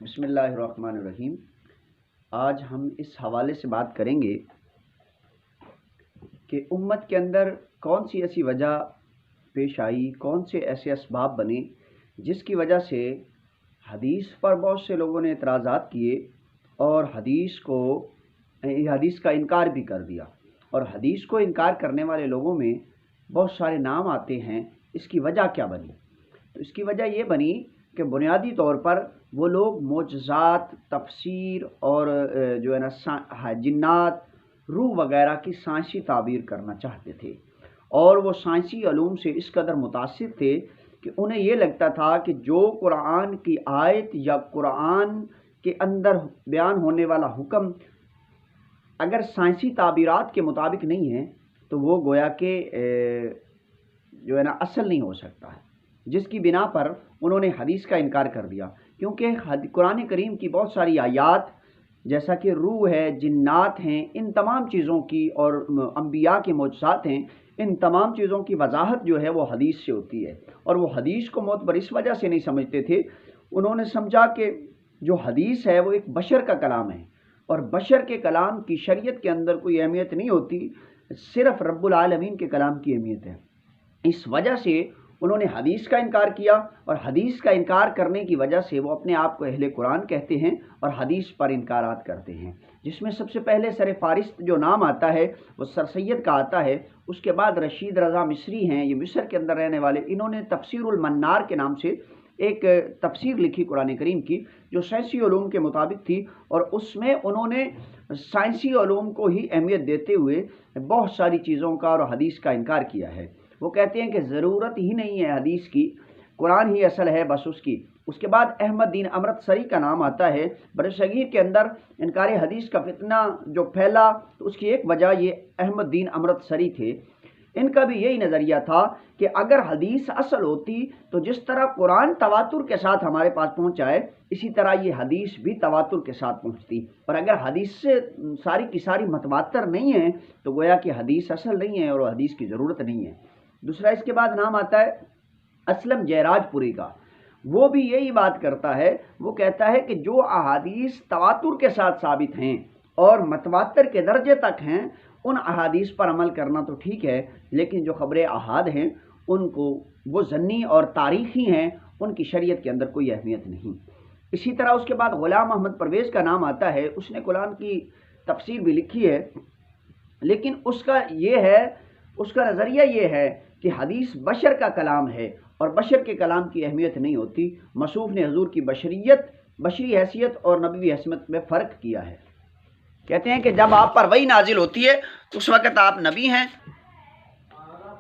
बिस्मिल्लाहिर्रहमानिर्रहीम। आज हम इस हवाले से बात करेंगे कि उम्मत के अंदर कौन सी ऐसी वजह पेश आई, कौन से ऐसे असबाब बने जिसकी वजह से हदीस पर बहुत से लोगों ने एतराज़ात किए और हदीस का इनकार भी कर दिया। और हदीस को इनकार करने वाले लोगों में बहुत सारे नाम आते हैं। इसकी वजह क्या बनी? तो इसकी वजह ये बनी कि बुनियादी तौर पर वो लोग मोजज़ात, तफसीर और जो है ना जिन्नात, रूह वगैरह की साइंसी ताबीर करना चाहते थे। और वो साइंसी अलूम से इस कदर मुतासिर थे कि उन्हें ये लगता था कि जो कुरान की आयत या कुरान के अंदर बयान होने वाला हुक्म अगर साइंसी ताबीरात के मुताबिक नहीं है तो वो गोया के जो है ना असल नहीं हो सकता है, जिसकी बिना पर उन्होंने हदीस का इनकार कर दिया। क्योंकि कुरान करीम की बहुत सारी आयात जैसा कि रूह है, जिन्नात हैं, इन तमाम चीज़ों की और अंबिया के मोजज़ात हैं, इन तमाम चीज़ों की वजाहत जो है वो हदीस से होती है। और वो हदीस को मोतबर इस वजह से नहीं समझते थे, उन्होंने समझा कि जो हदीस है वो एक बशर का कलाम है और बशर के कलाम की शरीयत के अंदर कोई अहमियत नहीं होती, सिर्फ रब्बुल आलमीन के कलाम की अहमियत है। इस वजह से उन्होंने हदीस का इनकार किया और हदीस का इनकार करने की वजह से वो अपने आप को अहले कुरान कहते हैं और हदीस पर इनकारात करते हैं। जिसमें सबसे पहले सर फारिस्त जो नाम आता है वो सर सैयद का आता है। उसके बाद रशीद रज़ा मिस्री हैं, ये मिस्र के अंदर रहने वाले, इन्होंने तफसीरुल मन्नार के नाम से एक तफसीर लिखी कुरान करीम की जो साइंसी उलूम के मुताबिक थी। और उसमें उन्होंने साइंसी उलूम को ही अहमियत देते हुए बहुत सारी चीज़ों का और हदीस का इनकार किया है। वो कहते हैं कि ज़रूरत ही नहीं है हदीस की, कुरान ही असल है बस उसकी। उसके बाद अहमद दीन अमृतसरी का नाम आता है। बरसगीर के अंदर इनकार हदीस का फितना जो फैला तो उसकी एक वजह ये अहमद दीन अमृतसरी थे। इनका भी यही नज़रिया था कि अगर हदीस असल होती तो जिस तरह कुरान तवातुर के साथ हमारे पास पहुँचा है इसी तरह ये हदीस भी तवातुर के साथ पहुँचती। और अगर हदीस से सारी की सारी मतवातर नहीं है तो गोया कि हदीस असल नहीं है और हदीस की ज़रूरत नहीं है। दूसरा इसके बाद नाम आता है असलम जयराजपुरी का। वो भी यही बात करता है, वो कहता है कि जो अहादीस तवातुर के साथ साबित हैं और मतवातर के दर्जे तक हैं उन अहादीस पर अमल करना तो ठीक है, लेकिन जो खबरें अहाद हैं उनको वो ज़न्नी और तारीख़ी हैं, उनकी शरीयत के अंदर कोई अहमियत नहीं। इसी तरह उसके बाद ग़ुलाम अहमद परवेज़ का नाम आता है। उसने कुरान की तफसीर भी लिखी है, लेकिन उसका नज़रिया ये है कि हदीस बशर का कलाम है और बशर के कलाम की अहमियत नहीं होती। मसूफ़ ने हुज़ूर की बशरी हैसियत और नबवी हैसियत में फ़र्क किया है। कहते हैं कि जब आप पर वही नाजिल होती है तो उस वक़्त आप नबी हैं।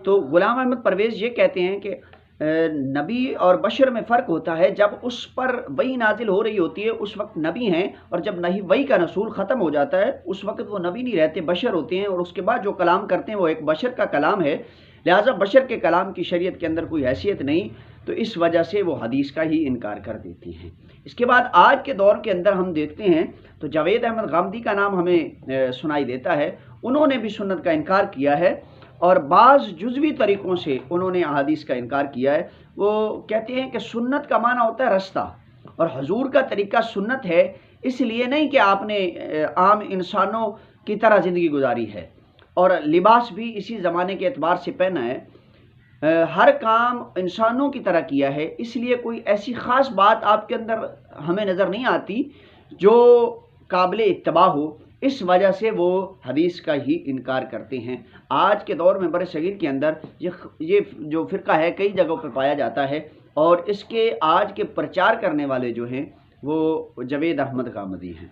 तो ग़ुलाम अहमद परवेज़ ये कहते हैं कि नबी और बशर में फ़र्क होता है। जब उस पर वही नाजिल हो रही होती है उस वक्त नबी हैं, और जब नहीं वही का रसूल ख़त्म हो जाता है उस वक्त वो नबी नहीं रहते, बशर होते हैं। और उसके बाद जो कलाम करते हैं वो एक बशर का कलाम है, लिहाजा बशर के कलाम की शरीयत के अंदर कोई हैसियत नहीं, तो इस वजह से वो हदीस का ही इनकार कर देती हैं। इसके बाद आज के दौर के अंदर हम देखते हैं तो जावेद अहमद गामदी का नाम हमें सुनाई देता है। उन्होंने भी सुन्नत का इनकार किया है और बाज़ जुज़वी तरीक़ों से उन्होंने अहादीस का इनकार किया है। वो कहते हैं कि सुन्नत का माना होता है रास्ता, और हुज़ूर का तरीक़ा सुन्नत है, इसलिए नहीं कि आपने आम इंसानों की तरह ज़िंदगी गुजारी है और लिबास भी इसी ज़माने के एतबार से पहना है, हर काम इंसानों की तरह किया है, इसलिए कोई ऐसी ख़ास बात आपके अंदर हमें नज़र नहीं आती जो काबिल इत्तबा हो। इस वजह से वो हदीस का ही इनकार करते हैं। आज के दौर में बरसगीर के अंदर ये जो फ़िरका है कई जगहों पर पाया जाता है और इसके आज के प्रचार करने वाले जो हैं वो जावेद अहमद गामदी हैं।